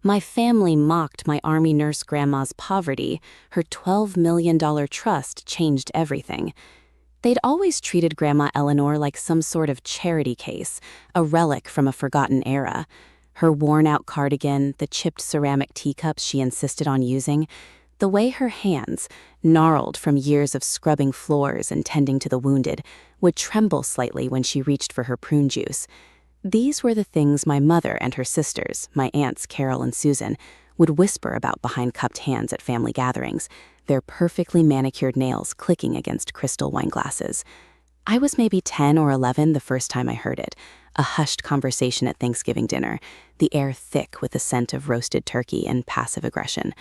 My family mocked my Army nurse grandma's poverty. Her $12 million trust changed everything. They'd always treated Grandma Eleanor like some sort of charity case, a relic from a forgotten era. Her worn-out cardigan, the chipped ceramic teacups she insisted on using, the way her hands, gnarled from years of scrubbing floors and tending to the wounded, would tremble slightly when she reached for her prune juice. These were the things my mother and her sisters, my aunts Carol and Susan, would whisper about behind cupped hands at family gatherings, their perfectly manicured nails clicking against crystal wine glasses. I was maybe 10 or 11 the first time I heard it, a hushed conversation at Thanksgiving dinner, the air thick with the scent of roasted turkey and passive aggression.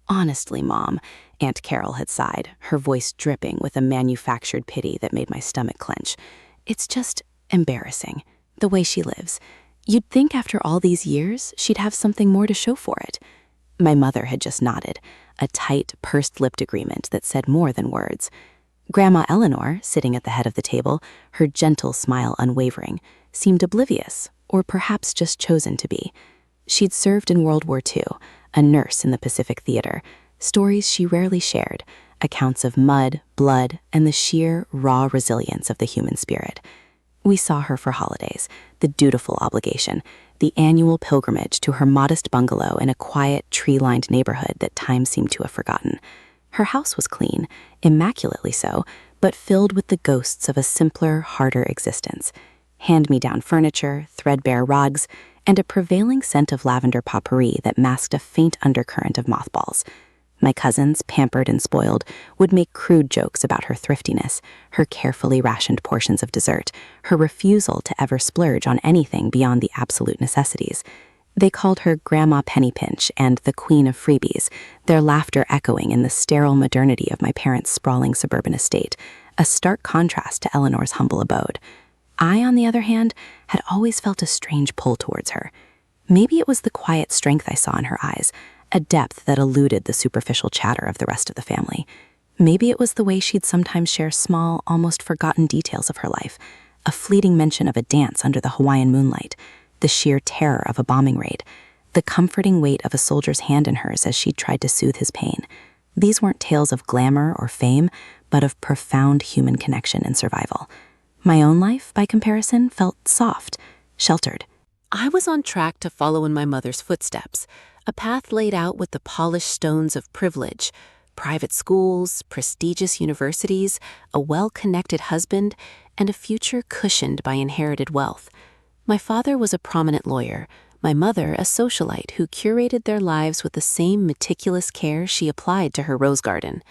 "Honestly, Mom," Aunt Carol had sighed, her voice dripping with a manufactured pity that made my stomach clench. "It's just embarrassing, the way she lives. You'd think after all these years she'd have something more to show for it." My mother had just nodded, a tight, pursed-lipped agreement that said more than words. Grandma Eleanor, sitting at the head of the table, her gentle smile unwavering, seemed oblivious, or perhaps just chosen to be. She'd served in World War II, a nurse in the Pacific Theater, stories she rarely shared, accounts of mud, blood, and the sheer, raw resilience of the human spirit. We saw her for holidays, the dutiful obligation, the annual pilgrimage to her modest bungalow in a quiet, tree-lined neighborhood that time seemed to have forgotten. Her house was clean, immaculately so, but filled with the ghosts of a simpler, harder existence. Hand-me-down furniture, threadbare rugs, and a prevailing scent of lavender potpourri that masked a faint undercurrent of mothballs. My cousins, pampered and spoiled, would make crude jokes about her thriftiness, her carefully rationed portions of dessert, her refusal to ever splurge on anything beyond the absolute necessities. They called her Grandma Pennypinch and the Queen of Freebies, their laughter echoing in the sterile modernity of my parents' sprawling suburban estate, a stark contrast to Eleanor's humble abode. I, on the other hand, had always felt a strange pull towards her. Maybe it was the quiet strength I saw in her eyes, a depth that eluded the superficial chatter of the rest of the family. Maybe it was the way she'd sometimes share small, almost forgotten details of her life, a fleeting mention of a dance under the Hawaiian moonlight, the sheer terror of a bombing raid, the comforting weight of a soldier's hand in hers as she tried to soothe his pain. These weren't tales of glamour or fame, but of profound human connection and survival. My own life, by comparison, felt soft, sheltered. I was on track to follow in my mother's footsteps, a path laid out with the polished stones of privilege, private schools, prestigious universities, a well-connected husband, and a future cushioned by inherited wealth. My father was a prominent lawyer, my mother a socialite who curated their lives with the same meticulous care she applied to her rose garden.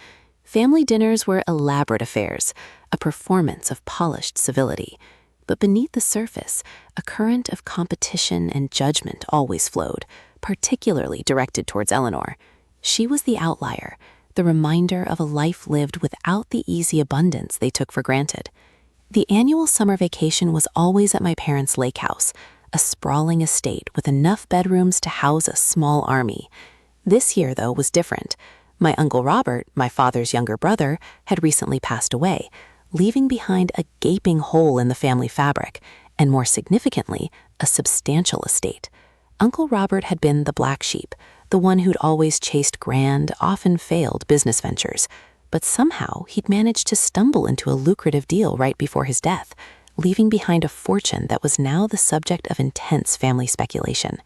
Family dinners were elaborate affairs, a performance of polished civility. But beneath the surface, a current of competition and judgment always flowed, particularly directed towards Eleanor. She was the outlier, the reminder of a life lived without the easy abundance they took for granted. The annual summer vacation was always at my parents' lake house, a sprawling estate with enough bedrooms to house a small army. This year, though, was different. My Uncle Robert, my father's younger brother, had recently passed away, leaving behind a gaping hole in the family fabric, and more significantly, a substantial estate. Uncle Robert had been the black sheep, the one who'd always chased grand, often failed business ventures. But somehow he'd managed to stumble into a lucrative deal right before his death, leaving behind a fortune that was now the subject of intense family speculation.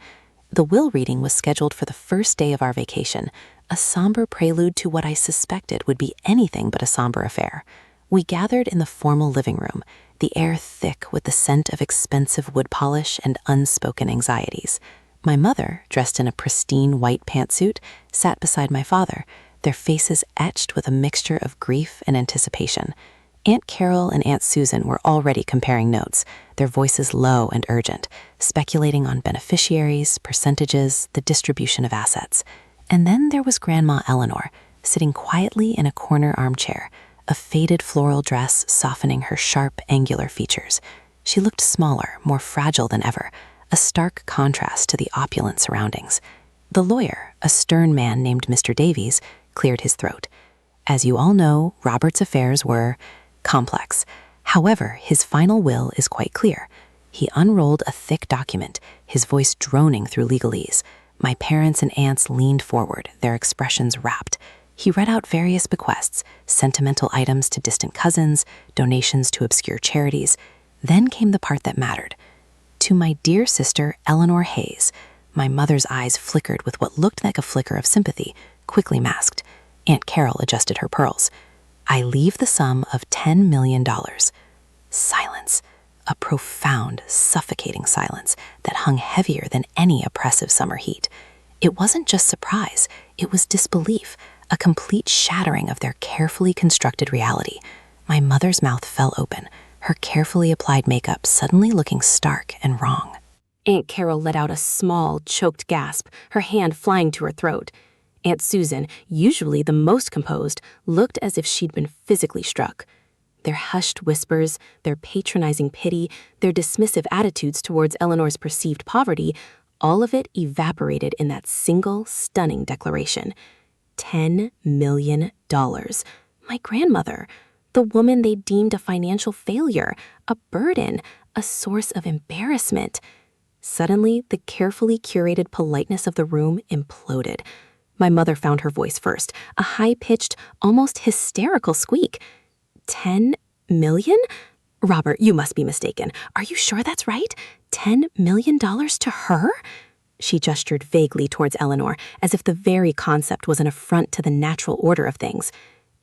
The will reading was scheduled for the first day of our vacation, a somber prelude to what I suspected would be anything but a somber affair. We gathered in the formal living room, the air thick with the scent of expensive wood polish and unspoken anxieties. My mother, dressed in a pristine white pantsuit, sat beside my father, their faces etched with a mixture of grief and anticipation. Aunt Carol and Aunt Susan were already comparing notes, their voices low and urgent, speculating on beneficiaries, percentages, the distribution of assets. And then there was Grandma Eleanor, sitting quietly in a corner armchair, a faded floral dress softening her sharp, angular features. She looked smaller, more fragile than ever, a stark contrast to the opulent surroundings. The lawyer, a stern man named Mr. Davies, cleared his throat. As you all know, Robert's affairs were complex. However, his final will is quite clear. He unrolled a thick document, his voice droning through legalese. My parents and aunts leaned forward, their expressions rapt. He read out various bequests, sentimental items to distant cousins, donations to obscure charities. Then came the part that mattered. To my dear sister, Eleanor Hayes. My mother's eyes flickered with what looked like a flicker of sympathy, quickly masked. Aunt Carol adjusted her pearls. I leave the sum of $10 million. Silence. A profound, suffocating silence that hung heavier than any oppressive summer heat. It wasn't just surprise, it was disbelief, a complete shattering of their carefully constructed reality. My mother's mouth fell open, her carefully applied makeup suddenly looking stark and wrong. Aunt Carol let out a small, choked gasp, her hand flying to her throat. Aunt Susan, usually the most composed, looked as if she'd been physically struck. Their hushed whispers, their patronizing pity, their dismissive attitudes towards Eleanor's perceived poverty, all of it evaporated in that single, stunning declaration. $10 million. My grandmother, the woman they deemed a financial failure, a burden, a source of embarrassment. Suddenly, the carefully curated politeness of the room imploded. My mother found her voice first, a high-pitched, almost hysterical squeak. 10 million? Robert, you must be mistaken. Are you sure that's right? $10 million to her? She gestured vaguely towards Eleanor, as if the very concept was an affront to the natural order of things.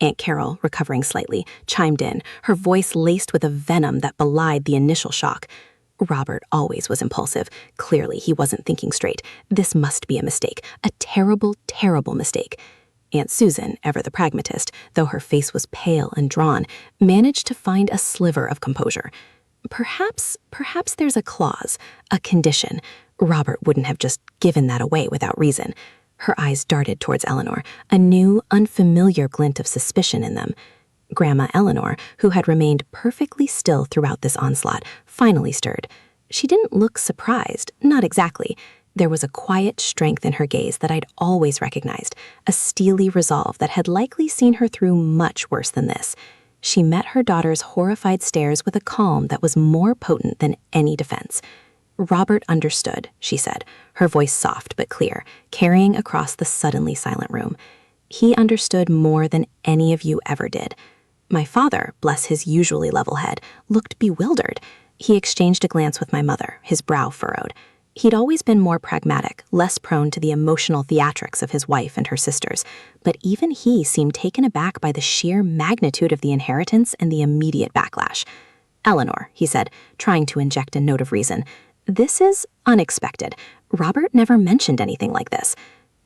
Aunt Carol, recovering slightly, chimed in, her voice laced with a venom that belied the initial shock. Robert always was impulsive. Clearly, he wasn't thinking straight. This must be a mistake. A terrible, terrible mistake. Aunt Susan, ever the pragmatist, though her face was pale and drawn, managed to find a sliver of composure. Perhaps there's a clause, a condition. Robert wouldn't have just given that away without reason. Her eyes darted towards Eleanor, a new, unfamiliar glint of suspicion in them. Grandma Eleanor, who had remained perfectly still throughout this onslaught, finally stirred. She didn't look surprised, not exactly. There was a quiet strength in her gaze that I'd always recognized, a steely resolve that had likely seen her through much worse than this. She met her daughter's horrified stares with a calm that was more potent than any defense. Robert understood, she said, her voice soft but clear, carrying across the suddenly silent room. He understood more than any of you ever did. My father, bless his usually level head, looked bewildered. He exchanged a glance with my mother, his brow furrowed. He'd always been more pragmatic, less prone to the emotional theatrics of his wife and her sisters, but even he seemed taken aback by the sheer magnitude of the inheritance and the immediate backlash. Eleanor, he said, trying to inject a note of reason, this is unexpected. Robert never mentioned anything like this.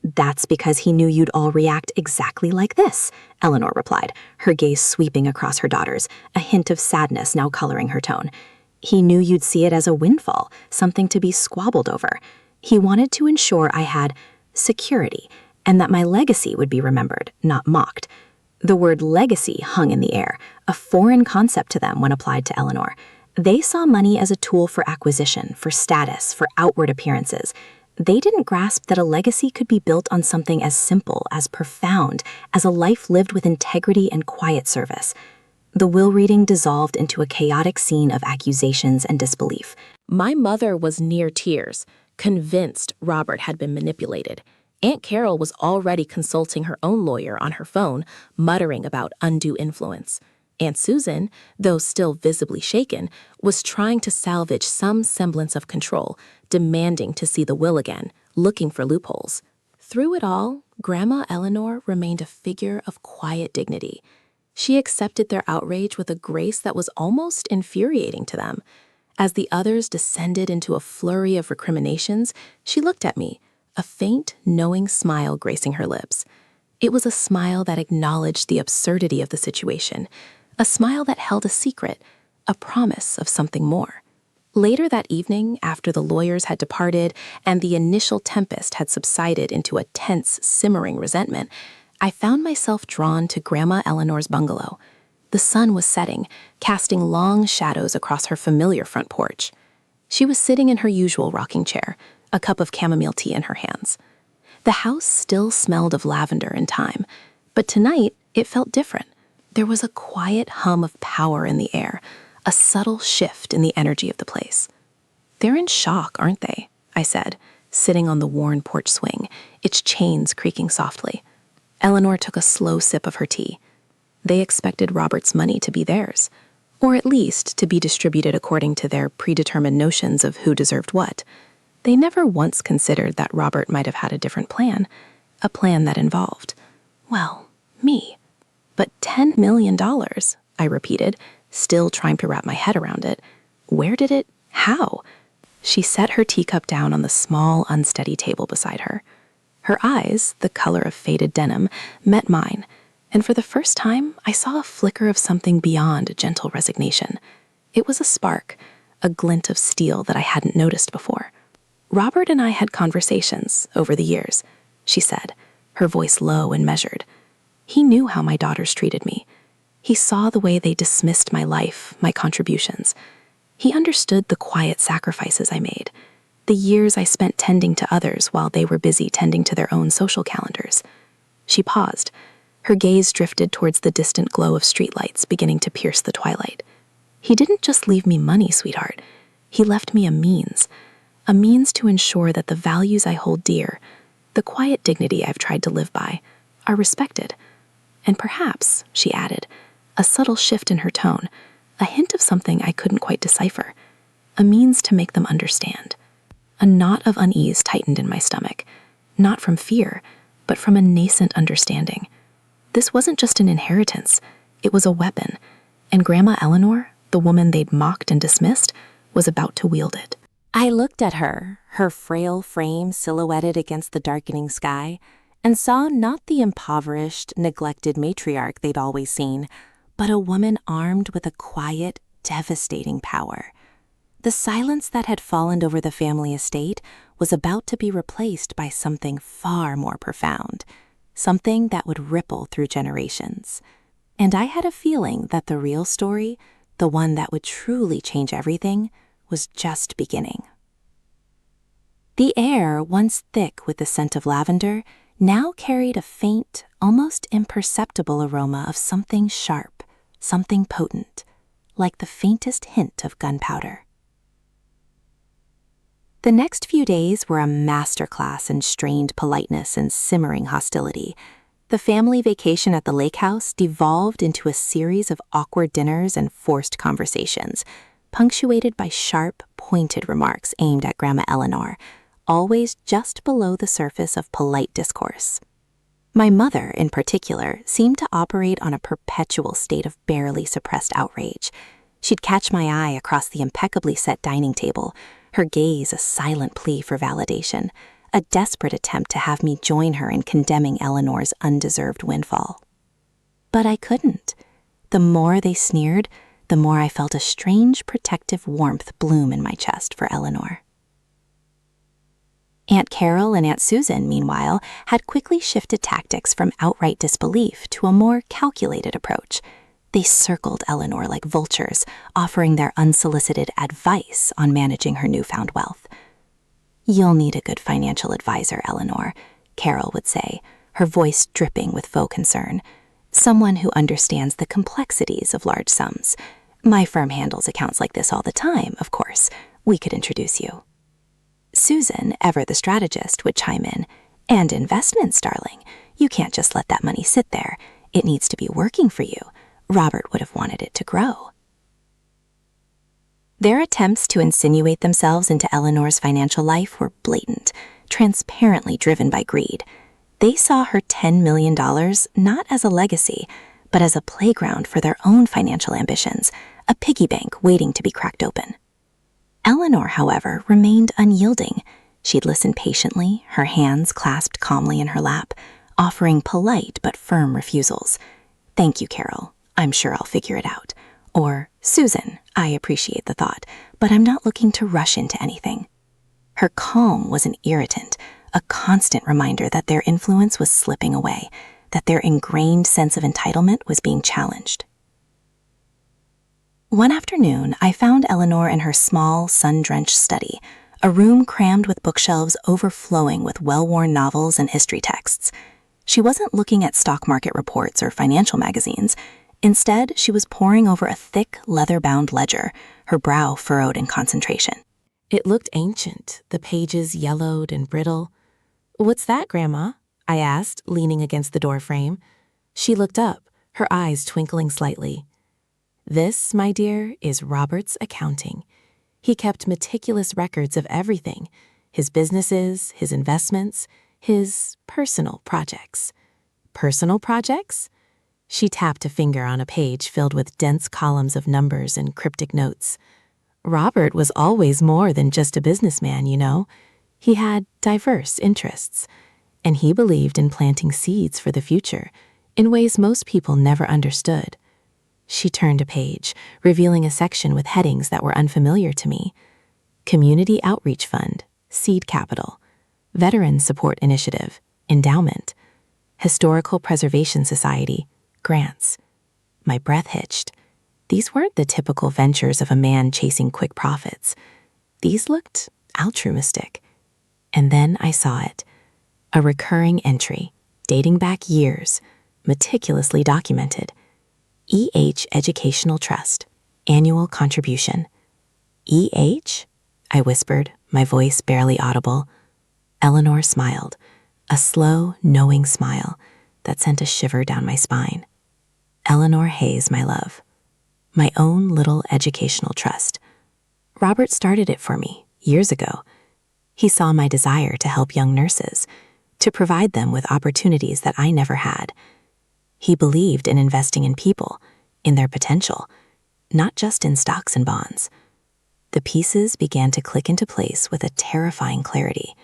That's because he knew you'd all react exactly like this, Eleanor replied, her gaze sweeping across her daughters, a hint of sadness now coloring her tone. He knew you'd see it as a windfall, something to be squabbled over. He wanted to ensure I had security, and that my legacy would be remembered, not mocked. The word legacy hung in the air, a foreign concept to them when applied to Eleanor. They saw money as a tool for acquisition, for status, for outward appearances. They didn't grasp that a legacy could be built on something as simple, as profound, as a life lived with integrity and quiet service. The will reading dissolved into a chaotic scene of accusations and disbelief. My mother was near tears, convinced Robert had been manipulated. Aunt Carol was already consulting her own lawyer on her phone, muttering about undue influence. Aunt Susan, though still visibly shaken, was trying to salvage some semblance of control, demanding to see the will again, looking for loopholes. Through it all, Grandma Eleanor remained a figure of quiet dignity. She accepted their outrage with a grace that was almost infuriating to them. As the others descended into a flurry of recriminations, she looked at me, a faint, knowing smile gracing her lips. It was a smile that acknowledged the absurdity of the situation, a smile that held a secret, a promise of something more. Later that evening, after the lawyers had departed and the initial tempest had subsided into a tense, simmering resentment, I found myself drawn to Grandma Eleanor's bungalow. The sun was setting, casting long shadows across her familiar front porch. She was sitting in her usual rocking chair, a cup of chamomile tea in her hands. The house still smelled of lavender and thyme, but tonight it felt different. There was a quiet hum of power in the air, a subtle shift in the energy of the place. "They're in shock, aren't they?" I said, sitting on the worn porch swing, its chains creaking softly. Eleanor took a slow sip of her tea. They expected Robert's money to be theirs, or at least to be distributed according to their predetermined notions of who deserved what. They never once considered that Robert might have had a different plan, a plan that involved, well, me. But $10 million, I repeated, still trying to wrap my head around it. Where did it? How? She set her teacup down on the small, unsteady table beside her. Her eyes, the color of faded denim, met mine, and for the first time, I saw a flicker of something beyond gentle resignation. It was a spark, a glint of steel that I hadn't noticed before. Robert and I had conversations over the years, she said, her voice low and measured. He knew how my daughters treated me. He saw the way they dismissed my life, my contributions. He understood the quiet sacrifices I made, the years I spent tending to others while they were busy tending to their own social calendars. She paused. Her gaze drifted towards the distant glow of streetlights beginning to pierce the twilight. He didn't just leave me money, sweetheart. He left me a means to ensure that the values I hold dear, the quiet dignity I've tried to live by, are respected. And perhaps, she added, a subtle shift in her tone, a hint of something I couldn't quite decipher, a means to make them understand. A knot of unease tightened in my stomach, not from fear, but from a nascent understanding. This wasn't just an inheritance, it was a weapon, and Grandma Eleanor, the woman they'd mocked and dismissed, was about to wield it. I looked at her, her frail frame silhouetted against the darkening sky, and saw not the impoverished, neglected matriarch they'd always seen, but a woman armed with a quiet, devastating power. The silence that had fallen over the family estate was about to be replaced by something far more profound, something that would ripple through generations. And I had a feeling that the real story, the one that would truly change everything, was just beginning. The air, once thick with the scent of lavender, now carried a faint, almost imperceptible aroma of something sharp, something potent, like the faintest hint of gunpowder. The next few days were a masterclass in strained politeness and simmering hostility. The family vacation at the lake house devolved into a series of awkward dinners and forced conversations, punctuated by sharp, pointed remarks aimed at Grandma Eleanor, always just below the surface of polite discourse. My mother, in particular, seemed to operate on a perpetual state of barely suppressed outrage. She'd catch my eye across the impeccably set dining table, her gaze a silent plea for validation, a desperate attempt to have me join her in condemning Eleanor's undeserved windfall. But I couldn't. The more they sneered, the more I felt a strange protective warmth bloom in my chest for Eleanor. Aunt Carol and Aunt Susan, meanwhile, had quickly shifted tactics from outright disbelief to a more calculated approach. They circled Eleanor like vultures, offering their unsolicited advice on managing her newfound wealth. "You'll need a good financial advisor, Eleanor," Carol would say, her voice dripping with faux concern. "Someone who understands the complexities of large sums. My firm handles accounts like this all the time, of course. We could introduce you." Susan, ever the strategist, would chime in, "And investments, darling. You can't just let that money sit there. It needs to be working for you. Robert would have wanted it to grow." Their attempts to insinuate themselves into Eleanor's financial life were blatant, transparently driven by greed. They saw her $10 million not as a legacy, but as a playground for their own financial ambitions, a piggy bank waiting to be cracked open. Eleanor, however, remained unyielding. She'd listen patiently, her hands clasped calmly in her lap, offering polite but firm refusals. "Thank you, Carol. I'm sure I'll figure it out." Or, "Susan, I appreciate the thought, but I'm not looking to rush into anything." Her calm was an irritant, a constant reminder that their influence was slipping away, that their ingrained sense of entitlement was being challenged. One afternoon, I found Eleanor in her small, sun-drenched study, a room crammed with bookshelves overflowing with well-worn novels and history texts. She wasn't looking at stock market reports or financial magazines. Instead, she was poring over a thick, leather-bound ledger, her brow furrowed in concentration. It looked ancient, the pages yellowed and brittle. "What's that, Grandma?" I asked, leaning against the doorframe. She looked up, her eyes twinkling slightly. "This, my dear, is Robert's accounting. He kept meticulous records of everything, his businesses, his investments, his personal projects." "Personal projects?" She tapped a finger on a page filled with dense columns of numbers and cryptic notes. "Robert was always more than just a businessman, you know. He had diverse interests, and he believed in planting seeds for the future in ways most people never understood." She turned a page, revealing a section with headings that were unfamiliar to me. Community Outreach Fund, Seed Capital, Veteran Support Initiative, Endowment, Historical Preservation Society, Grants. My breath hitched. These weren't the typical ventures of a man chasing quick profits. These looked altruistic. And then I saw it. A recurring entry, dating back years, meticulously documented. E.H. Educational Trust, Annual Contribution. E.H.? I whispered, my voice barely audible. Eleanor smiled, a slow, knowing smile that sent a shiver down my spine. Eleanor Hayes, my love. My own little educational trust. Robert started it for me years ago. He saw my desire to help young nurses, to provide them with opportunities that I never had. He believed in investing in people, in their potential, not just in stocks and bonds. The pieces began to click into place with a terrifying clarity.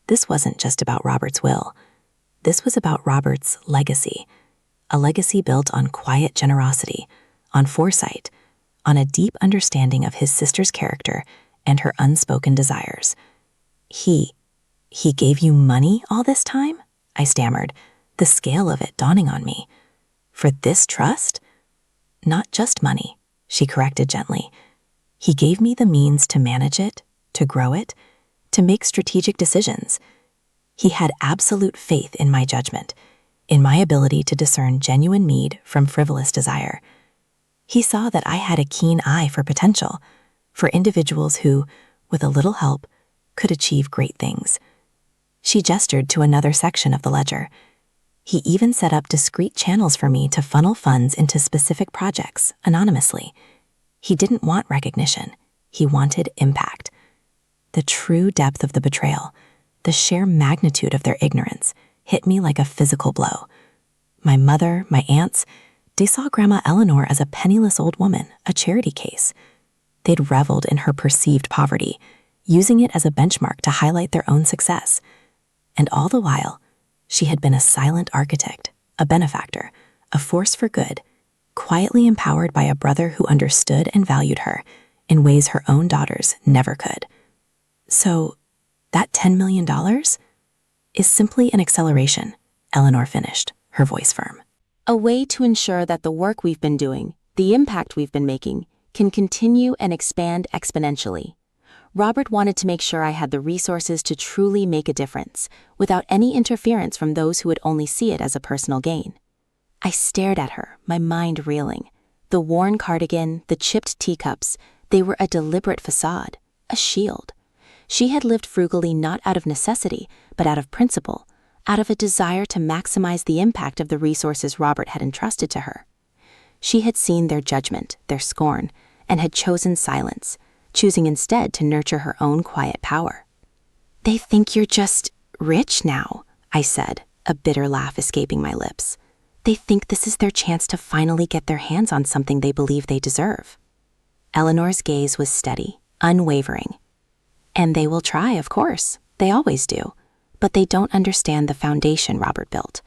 This wasn't just about Robert's will. This was about Robert's legacy, a legacy built on quiet generosity, on foresight, on a deep understanding of his sister's character and her unspoken desires. He gave you money all this time? I stammered, the scale of it dawning on me. For this trust? Not just money, she corrected gently. He gave me the means to manage it, to grow it, to make strategic decisions. He had absolute faith in my judgment, in my ability to discern genuine need from frivolous desire. He saw that I had a keen eye for potential, for individuals who, with a little help, could achieve great things. She gestured to another section of the ledger. He even set up discrete channels for me to funnel funds into specific projects, anonymously. He didn't want recognition. He wanted impact. The true depth of the betrayal, the sheer magnitude of their ignorance, hit me like a physical blow. My mother, my aunts, they saw Grandma Eleanor as a penniless old woman, a charity case. They'd reveled in her perceived poverty, using it as a benchmark to highlight their own success. And all the while, she had been a silent architect, a benefactor, a force for good, quietly empowered by a brother who understood and valued her in ways her own daughters never could. So, that $10 million is simply an acceleration, Eleanor finished, her voice firm. A way to ensure that the work we've been doing, the impact we've been making, can continue and expand exponentially. Robert wanted to make sure I had the resources to truly make a difference, without any interference from those who would only see it as a personal gain. I stared at her, my mind reeling. The worn cardigan, the chipped teacups, they were a deliberate facade, a shield. She had lived frugally not out of necessity, but out of principle, out of a desire to maximize the impact of the resources Robert had entrusted to her. She had seen their judgment, their scorn, and had chosen silence, choosing instead to nurture her own quiet power. "They think you're just rich now," I said, a bitter laugh escaping my lips. "They think this is their chance to finally get their hands on something they believe they deserve." Eleanor's gaze was steady, unwavering. "And they will try, of course. They always do. But they don't understand the foundation Robert built.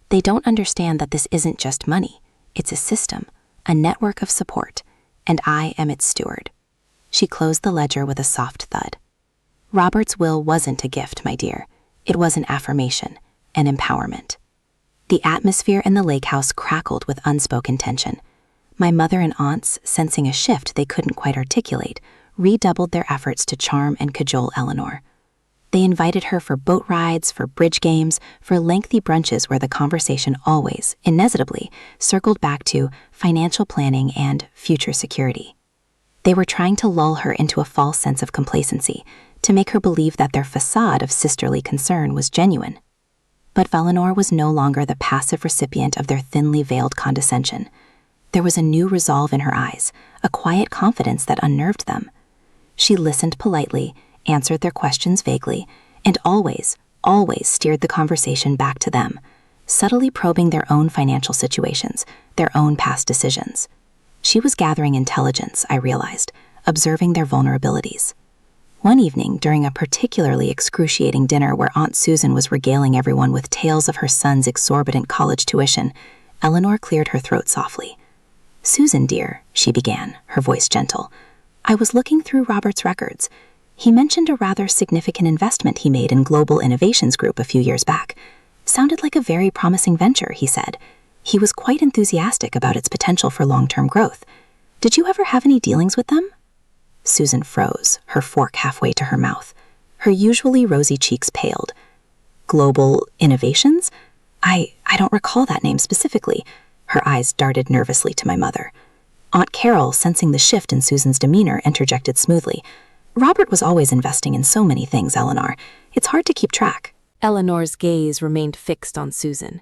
They don't understand that this isn't just money. It's a system, a network of support, and I am its steward." She closed the ledger with a soft thud. Robert's will wasn't a gift, my dear. It was an affirmation, an empowerment. The atmosphere in the lake house crackled with unspoken tension. My mother and aunts, sensing a shift they couldn't quite articulate, redoubled their efforts to charm and cajole Eleanor. They invited her for boat rides, for bridge games, for lengthy brunches where the conversation always, inevitably, circled back to financial planning and future security. They were trying to lull her into a false sense of complacency, to make her believe that their facade of sisterly concern was genuine. But Valinor was no longer the passive recipient of their thinly veiled condescension. There was a new resolve in her eyes, a quiet confidence that unnerved them. She listened politely, answered their questions vaguely, and always steered the conversation back to them, subtly probing their own financial situations, their own past decisions. She was gathering intelligence, I realized, observing their vulnerabilities. One evening, during a particularly excruciating dinner where Aunt Susan was regaling everyone with tales of her son's exorbitant college tuition, Eleanor cleared her throat softly. "Susan, dear," she began, her voice gentle, "I was looking through Robert's records. He mentioned a rather significant investment he made in Global Innovations Group a few years back. Sounded like a very promising venture, he said. He was quite enthusiastic about its potential for long-term growth. Did you ever have any dealings with them?" Susan froze, her fork halfway to her mouth. Her usually rosy cheeks paled. "Global Innovations? I don't recall that name specifically." Her eyes darted nervously to my mother. Aunt Carol, sensing the shift in Susan's demeanor, interjected smoothly. "Robert was always investing in so many things, Eleanor. It's hard to keep track." Eleanor's gaze remained fixed on Susan.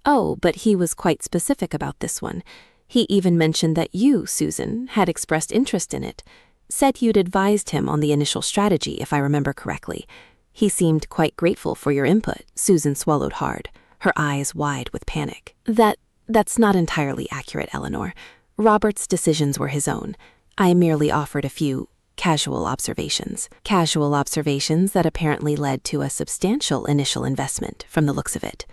"Oh, but he was quite specific about this one. He even mentioned that you, Susan, had expressed interest in it. Said you'd advised him on the initial strategy, if I remember correctly. He seemed quite grateful for your input." Susan swallowed hard, her eyes wide with panic. That's not entirely accurate, Eleanor. Robert's decisions were his own. I merely offered a few casual observations. Casual observations that apparently led to a substantial initial investment, from the looks of it,"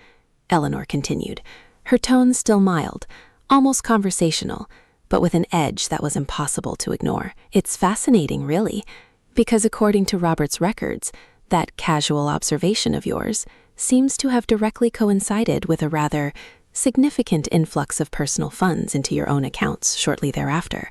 Eleanor continued, her tone still mild, almost conversational, but with an edge that was impossible to ignore. "It's fascinating, really, because according to Robert's records, that casual observation of yours seems to have directly coincided with a rather significant influx of personal funds into your own accounts shortly thereafter,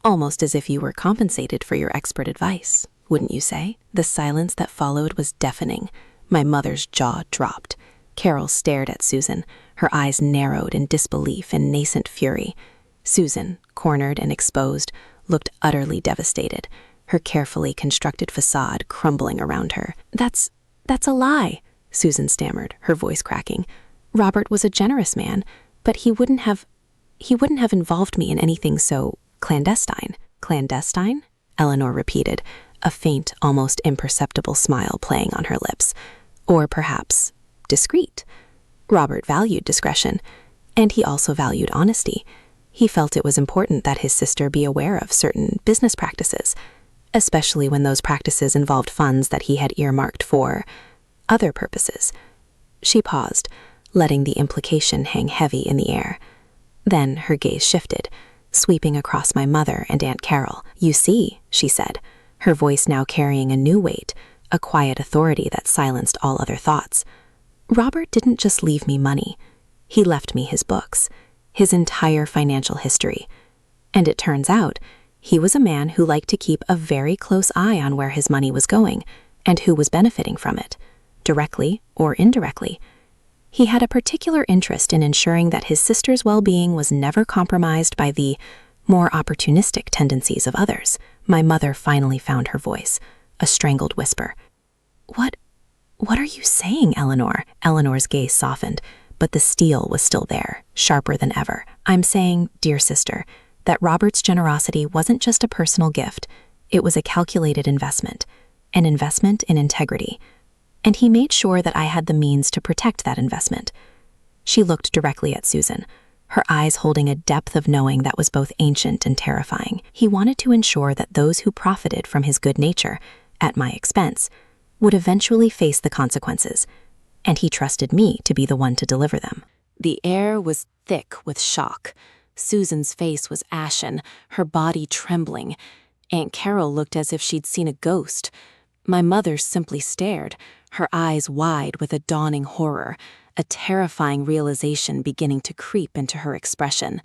almost as if you were compensated for your expert advice, wouldn't you say?" The silence that followed was deafening. My mother's jaw dropped. Carol stared at Susan, her eyes narrowed in disbelief and nascent fury. Susan, cornered and exposed, looked utterly devastated, her carefully constructed facade crumbling around her. That's a lie," Susan stammered, her voice cracking. "Robert was a generous man, but he wouldn't have involved me in anything so clandestine." "Clandestine?" Eleanor repeated, a faint, almost imperceptible smile playing on her lips. "Or perhaps discreet. Robert valued discretion, and he also valued honesty. He felt it was important that his sister be aware of certain business practices, especially when those practices involved funds that he had earmarked for other purposes." She paused, letting the implication hang heavy in the air. Then her gaze shifted, sweeping across my mother and Aunt Carol. "You see," she said, her voice now carrying a new weight, a quiet authority that silenced all other thoughts. "Robert didn't just leave me money. He left me his books, his entire financial history. And it turns out, he was a man who liked to keep a very close eye on where his money was going and who was benefiting from it, directly or indirectly. He had a particular interest in ensuring that his sister's well-being was never compromised by the more opportunistic tendencies of others." My mother finally found her voice, a strangled whisper. What are you saying, Eleanor?" Eleanor's gaze softened, but the steel was still there, sharper than ever. "I'm saying, dear sister, that Robert's generosity wasn't just a personal gift. It was a calculated investment, an investment in integrity. And he made sure that I had the means to protect that investment." She looked directly at Susan, her eyes holding a depth of knowing that was both ancient and terrifying. "He wanted to ensure that those who profited from his good nature, at my expense, would eventually face the consequences, and he trusted me to be the one to deliver them." The air was thick with shock. Susan's face was ashen, her body trembling. Aunt Carol looked as if she'd seen a ghost. My mother simply stared, her eyes wide with a dawning horror, a terrifying realization beginning to creep into her expression.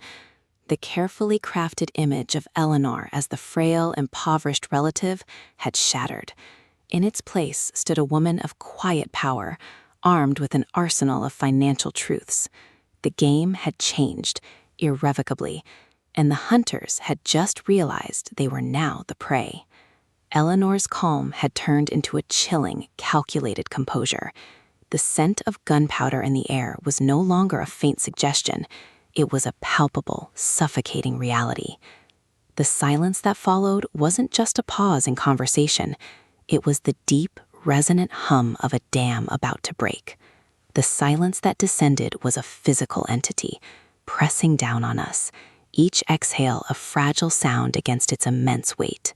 The carefully crafted image of Eleanor as the frail, impoverished relative had shattered. In its place stood a woman of quiet power, armed with an arsenal of financial truths. The game had changed, irrevocably, and the hunters had just realized they were now the prey. Eleanor's calm had turned into a chilling, calculated composure. The scent of gunpowder in the air was no longer a faint suggestion. It was a palpable, suffocating reality. The silence that followed wasn't just a pause in conversation. It was the deep, resonant hum of a dam about to break. The silence that descended was a physical entity, pressing down on us, each exhale a fragile sound against its immense weight.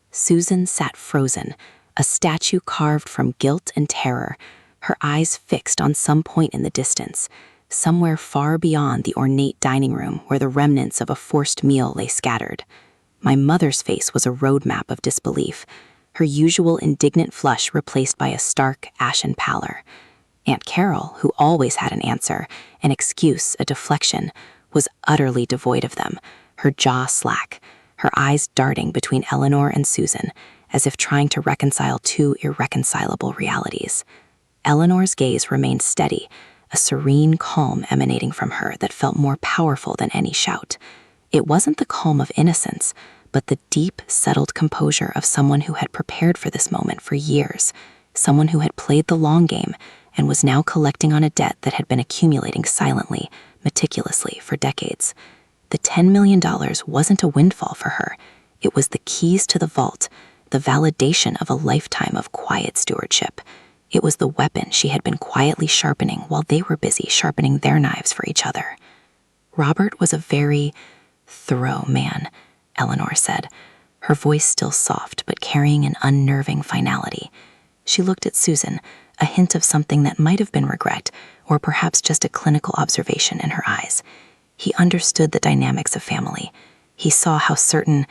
Susan sat frozen, a statue carved from guilt and terror, her eyes fixed on some point in the distance, somewhere far beyond the ornate dining room where the remnants of a forced meal lay scattered. My mother's face was a roadmap of disbelief, her usual indignant flush replaced by a stark, ashen pallor. Aunt Carol, who always had an answer, an excuse, a deflection, was utterly devoid of them, her jaw slack, her eyes darting between Eleanor and Susan, as if trying to reconcile two irreconcilable realities. Eleanor's gaze remained steady, a serene calm emanating from her that felt more powerful than any shout. It wasn't the calm of innocence, but the deep, settled composure of someone who had prepared for this moment for years, someone who had played the long game and was now collecting on a debt that had been accumulating silently, meticulously for decades. The $10 million wasn't a windfall for her. It was the keys to the vault, the validation of a lifetime of quiet stewardship. It was the weapon she had been quietly sharpening while they were busy sharpening their knives for each other. Robert was a very thorough man, Eleanor said, her voice still soft but carrying an unnerving finality. She looked at Susan, a hint of something that might have been regret, or perhaps just a clinical observation in her eyes. He understood the dynamics of family. He saw how certain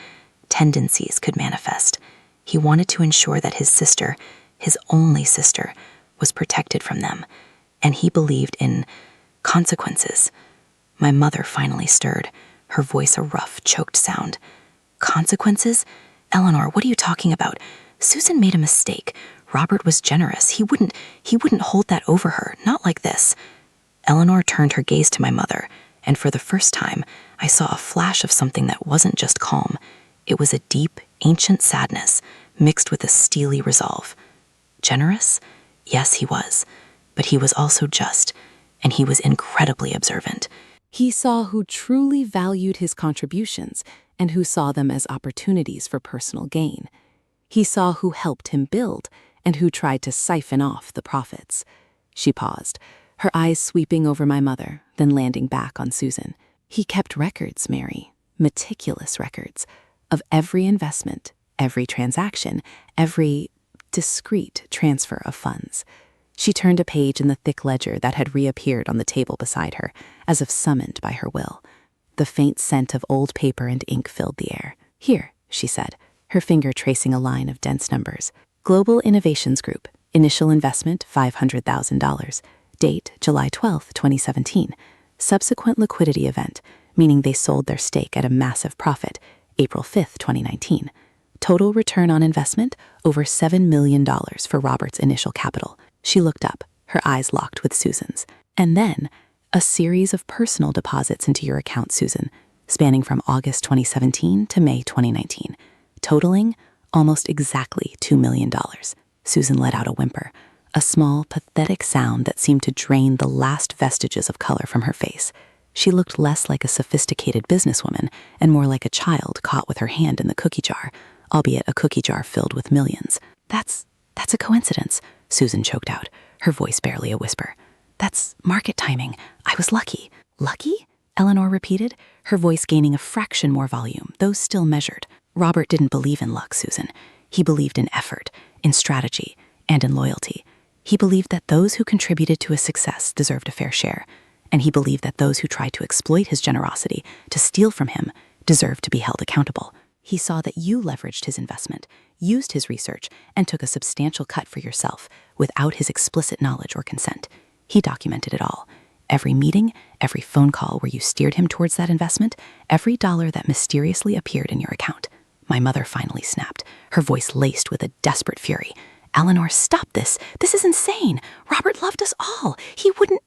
tendencies could manifest. He wanted to ensure that his sister, his only sister, was protected from them, and he believed in consequences. My mother finally stirred, her voice a rough, choked sound. Consequences? Eleanor, what are you talking about? Susan made a mistake. Robert was generous. He wouldn't hold that over her, not like this. Eleanor turned her gaze to my mother, and for the first time, I saw a flash of something that wasn't just calm. It was a deep, ancient sadness, mixed with a steely resolve. Generous? Yes, he was. But he was also just, and he was incredibly observant. He saw who truly valued his contributions and who saw them as opportunities for personal gain. He saw who helped him build and who tried to siphon off the profits. She paused, her eyes sweeping over my mother, then landing back on Susan. He kept records, Mary, meticulous records, of every investment, every transaction, every discreet transfer of funds. She turned a page in the thick ledger that had reappeared on the table beside her, as if summoned by her will. The faint scent of old paper and ink filled the air. Here, she said, her finger tracing a line of dense numbers. Global Innovations Group, initial investment $500,000. Date, July 12, 2017. Subsequent liquidity event, meaning they sold their stake at a massive profit, April 5, 2019. Total return on investment, over $7 million for Robert's initial capital. She looked up, her eyes locked with Susan's. And then, a series of personal deposits into your account, Susan, spanning from August 2017 to May 2019, totaling almost exactly $2 million. Susan let out a whimper, a small, pathetic sound that seemed to drain the last vestiges of color from her face. She looked less like a sophisticated businesswoman and more like a child caught with her hand in the cookie jar, albeit a cookie jar filled with millions. That's a coincidence, Susan choked out, her voice barely a whisper. That's market timing. I was lucky. Lucky? Eleanor repeated, her voice gaining a fraction more volume, though still measured. Robert didn't believe in luck, Susan. He believed in effort, in strategy, and in loyalty. He believed that those who contributed to his success deserved a fair share, and he believed that those who tried to exploit his generosity, to steal from him, deserved to be held accountable. He saw that you leveraged his investment, used his research, and took a substantial cut for yourself without his explicit knowledge or consent. He documented it all. Every meeting, every phone call where you steered him towards that investment, every dollar that mysteriously appeared in your account. My mother finally snapped, her voice laced with a desperate fury. Eleanor, stop this. This is insane. Robert loved us all. He wouldn't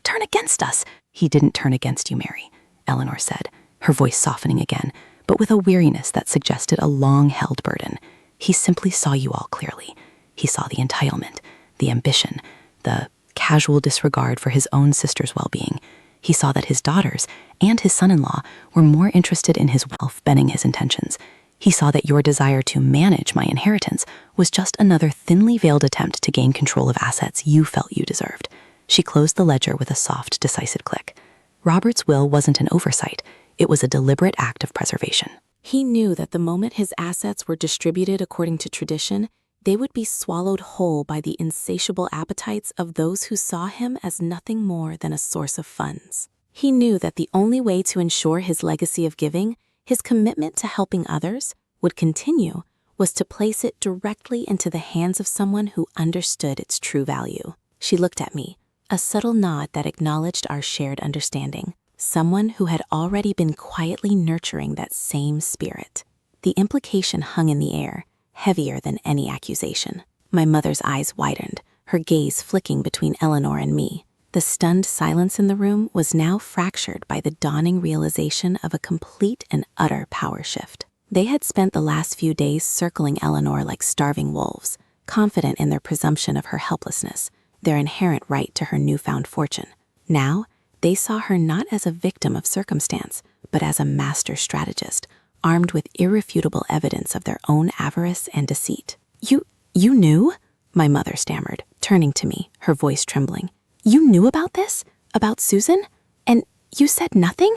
turn against us. He didn't turn against you, Mary, Eleanor said. her voice softening again, but with a weariness that suggested a long-held burden. He simply saw you all clearly. He saw the entitlement, the ambition, the casual disregard for his own sister's well-being. He saw that his daughters and his son-in-law were more interested in his wealth than in his intentions. He saw that your desire to manage my inheritance was just another thinly veiled attempt to gain control of assets you felt you deserved. She closed the ledger with a soft, decisive click. Robert's will wasn't an oversight. It was a deliberate act of preservation. He knew that the moment his assets were distributed according to tradition, they would be swallowed whole by the insatiable appetites of those who saw him as nothing more than a source of funds. He knew that the only way to ensure his legacy of giving, his commitment to helping others, would continue, was to place it directly into the hands of someone who understood its true value. She looked at me, a subtle nod that acknowledged our shared understanding. Someone who had already been quietly nurturing that same spirit. The implication hung in the air, heavier than any accusation. My mother's eyes widened, her gaze flicking between Eleanor and me. The stunned silence in the room was now fractured by the dawning realization of a complete and utter power shift. They had spent the last few days circling Eleanor like starving wolves, confident in their presumption of her helplessness, their inherent right to her newfound fortune. Now, they saw her not as a victim of circumstance, but as a master strategist, armed with irrefutable evidence of their own avarice and deceit. You knew? My mother stammered, turning to me, her voice trembling. You knew about this? About Susan? And you said nothing?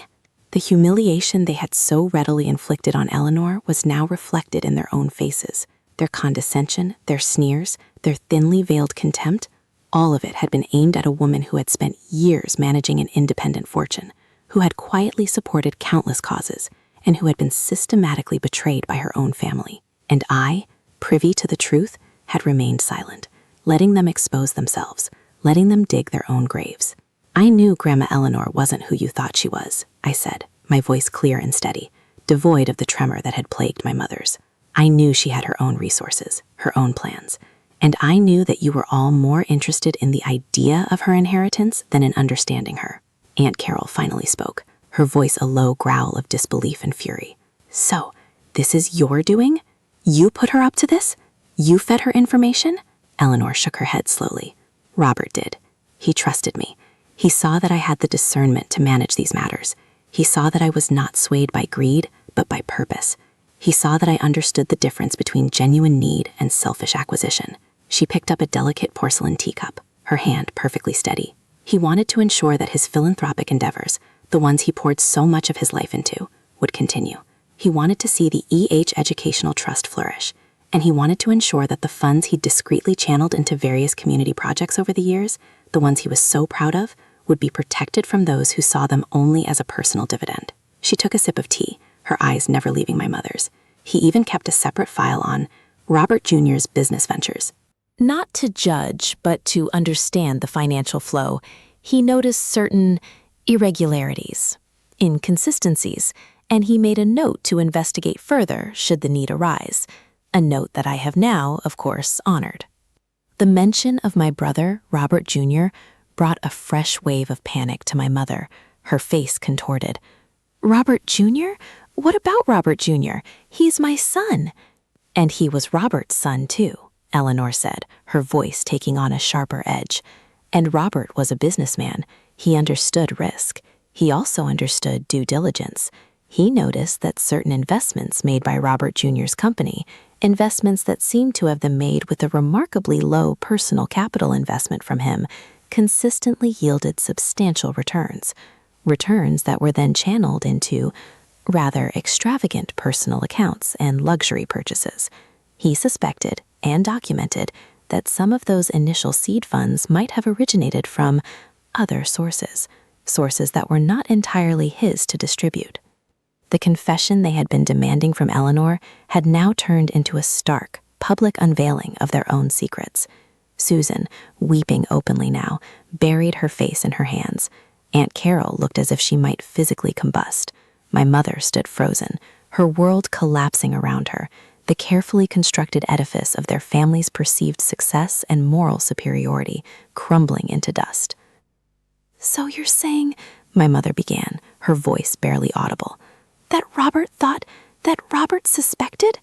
The humiliation they had so readily inflicted on Eleanor was now reflected in their own faces. Their condescension, their sneers, their thinly veiled contempt, all of it had been aimed at a woman who had spent years managing an independent fortune, who had quietly supported countless causes, and who had been systematically betrayed by her own family. And I, privy to the truth, had remained silent, letting them expose themselves, letting them dig their own graves. I knew Grandma Eleanor wasn't who you thought she was, I said, my voice clear and steady, devoid of the tremor that had plagued my mother's. I knew she had her own resources, her own plans. And I knew that you were all more interested in the idea of her inheritance than in understanding her. Aunt Carol finally spoke, her voice a low growl of disbelief and fury. So, this is your doing? You put her up to this? You fed her information? Eleanor shook her head slowly. Robert did. He trusted me. He saw that I had the discernment to manage these matters. He saw that I was not swayed by greed, but by purpose. He saw that I understood the difference between genuine need and selfish acquisition. She picked up a delicate porcelain teacup, her hand perfectly steady. He wanted to ensure that his philanthropic endeavors, the ones he poured so much of his life into, would continue. He wanted to see the Educational Trust flourish, and he wanted to ensure that the funds he'd discreetly channeled into various community projects over the years, the ones he was so proud of, would be protected from those who saw them only as a personal dividend. She took a sip of tea, her eyes never leaving my mother's. He even kept a separate file on Robert Jr.'s business ventures. Not to judge, but to understand the financial flow, he noticed certain irregularities, inconsistencies, and he made a note to investigate further should the need arise, a note that I have now, of course, honored. The mention of my brother, Robert Jr., brought a fresh wave of panic to my mother, her face contorted. Robert Jr.? What about Robert Jr.? He's my son. And he was Robert's son, too, Eleanor said, her voice taking on a sharper edge. And Robert was a businessman. He understood risk. He also understood due diligence. He noticed that certain investments made by Robert Jr.'s company, investments that seemed to have been made with a remarkably low personal capital investment from him, consistently yielded substantial returns that were then channeled into rather extravagant personal accounts and luxury purchases. He suspected and documented that some of those initial seed funds might have originated from other sources that were not entirely his to distribute. The confession they had been demanding from Eleanor had now turned into a stark, public unveiling of their own secrets. Susan, weeping openly now, buried her face in her hands. Aunt Carol looked as if she might physically combust. My mother stood frozen, her world collapsing around her, the carefully constructed edifice of their family's perceived success and moral superiority crumbling into dust. "So you're saying," my mother began, her voice barely audible, That Robert suspected?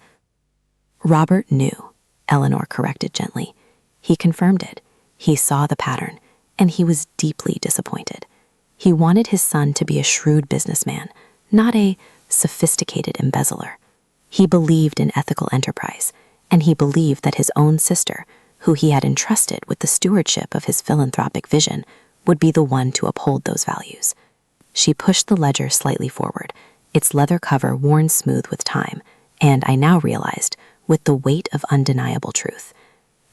Robert knew, Eleanor corrected gently. He confirmed it. He saw the pattern, and he was deeply disappointed. He wanted his son to be a shrewd businessman, not a sophisticated embezzler. He believed in ethical enterprise, and he believed that his own sister, who he had entrusted with the stewardship of his philanthropic vision, would be the one to uphold those values. She pushed the ledger slightly forward, its leather cover worn smooth with time, and I now realized, with the weight of undeniable truth.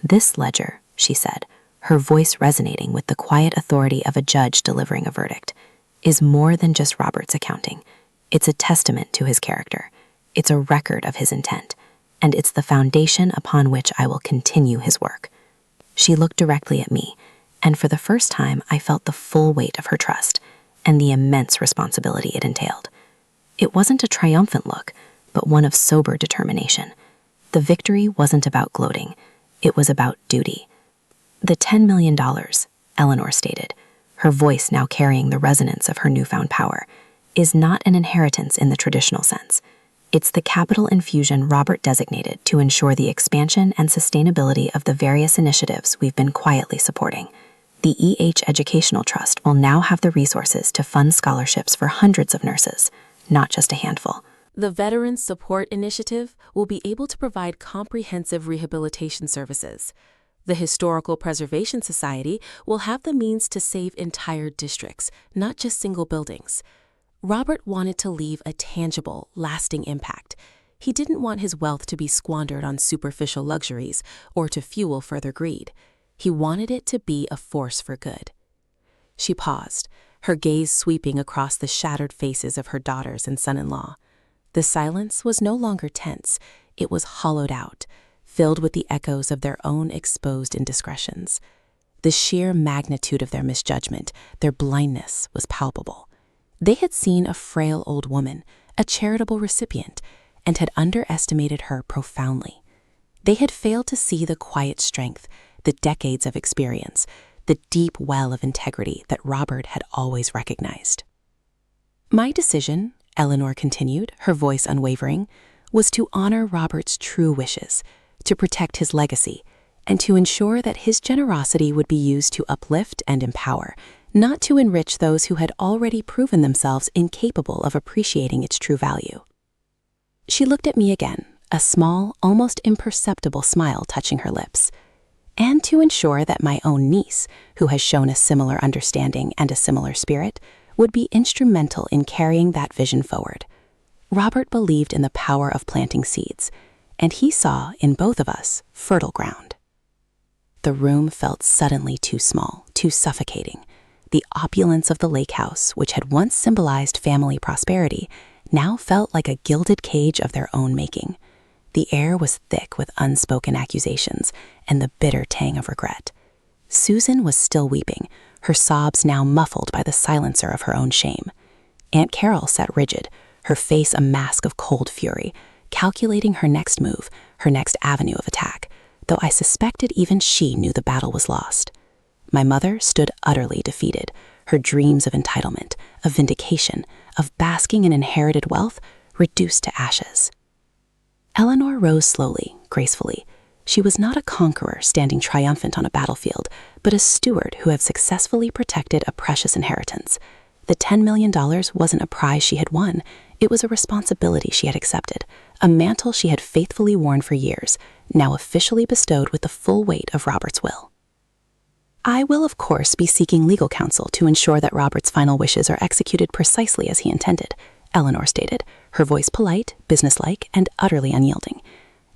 This ledger, she said, her voice resonating with the quiet authority of a judge delivering a verdict, is more than just Robert's accounting. It's a testament to his character. It's a record of his intent, and it's the foundation upon which I will continue his work. She looked directly at me, and for the first time I felt the full weight of her trust and the immense responsibility it entailed. It wasn't a triumphant look, but one of sober determination. The victory wasn't about gloating. It was about duty. The $10 million, Eleanor stated, her voice now carrying the resonance of her newfound power, is not an inheritance in the traditional sense. It's the capital infusion Robert designated to ensure the expansion and sustainability of the various initiatives we've been quietly supporting. The Educational Trust will now have the resources to fund scholarships for hundreds of nurses, not just a handful. The Veterans Support Initiative will be able to provide comprehensive rehabilitation services. The Historical Preservation Society will have the means to save entire districts, not just single buildings. Robert wanted to leave a tangible, lasting impact. He didn't want his wealth to be squandered on superficial luxuries or to fuel further greed. He wanted it to be a force for good. She paused, her gaze sweeping across the shattered faces of her daughters and son-in-law. The silence was no longer tense. It was hollowed out, filled with the echoes of their own exposed indiscretions. The sheer magnitude of their misjudgment, their blindness, was palpable. They had seen a frail old woman, a charitable recipient, and had underestimated her profoundly. They had failed to see the quiet strength, the decades of experience, the deep well of integrity that Robert had always recognized. My decision, Eleanor continued, her voice unwavering, was to honor Robert's true wishes, to protect his legacy, and to ensure that his generosity would be used to uplift and empower, not to enrich those who had already proven themselves incapable of appreciating its true value. She looked at me again, a small, almost imperceptible smile touching her lips. And to ensure that my own niece, who has shown a similar understanding and a similar spirit, would be instrumental in carrying that vision forward. Robert believed in the power of planting seeds, and he saw in both of us fertile ground. The room felt suddenly too small, too suffocating. The opulence of the lake house, which had once symbolized family prosperity, now felt like a gilded cage of their own making. The air was thick with unspoken accusations and the bitter tang of regret. Susan was still weeping, her sobs now muffled by the silencer of her own shame. Aunt Carol sat rigid, her face a mask of cold fury, calculating her next move, her next avenue of attack, though I suspected even she knew the battle was lost. My mother stood utterly defeated, her dreams of entitlement, of vindication, of basking in inherited wealth reduced to ashes. Eleanor rose slowly, gracefully. She was not a conqueror standing triumphant on a battlefield, but a steward who had successfully protected a precious inheritance. The $10 million wasn't a prize she had won. It was a responsibility she had accepted, a mantle she had faithfully worn for years, now officially bestowed with the full weight of Robert's will. I will, of course, be seeking legal counsel to ensure that Robert's final wishes are executed precisely as he intended, Eleanor stated, her voice polite, businesslike, and utterly unyielding.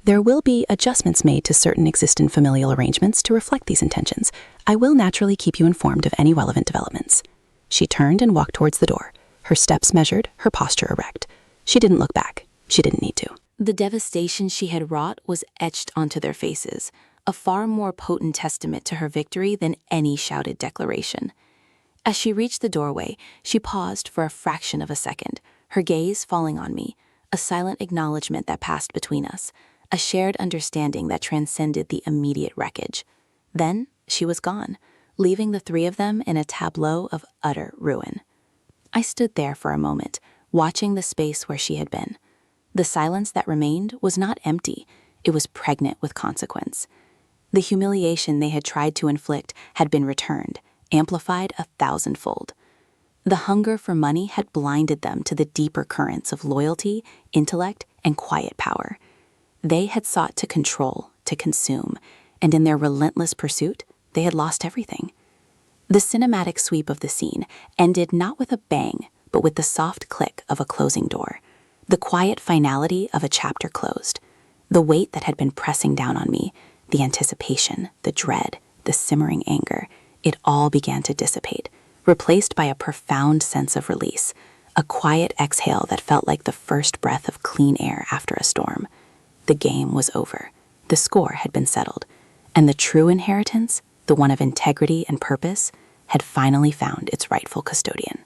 There will be adjustments made to certain existing familial arrangements to reflect these intentions. I will naturally keep you informed of any relevant developments. She turned and walked towards the door, her steps measured, her posture erect. She didn't look back. She didn't need to. The devastation she had wrought was etched onto their faces, a far more potent testament to her victory than any shouted declaration. As she reached the doorway, she paused for a fraction of a second, her gaze falling on me, a silent acknowledgement that passed between us, a shared understanding that transcended the immediate wreckage. Then she was gone, leaving the three of them in a tableau of utter ruin. I stood there for a moment, watching the space where she had been. The silence that remained was not empty, it was pregnant with consequence. The humiliation they had tried to inflict had been returned, amplified 1,000-fold. The hunger for money had blinded them to the deeper currents of loyalty, intellect, and quiet power. They had sought to control, to consume, and in their relentless pursuit, they had lost everything. The cinematic sweep of the scene ended not with a bang, but with the soft click of a closing door, the quiet finality of a chapter closed. The weight that had been pressing down on me, the anticipation, the dread, the simmering anger, it all began to dissipate, replaced by a profound sense of release, a quiet exhale that felt like the first breath of clean air after a storm. The game was over. The score had been settled, and the true inheritance, the one of integrity and purpose, had finally found its rightful custodian.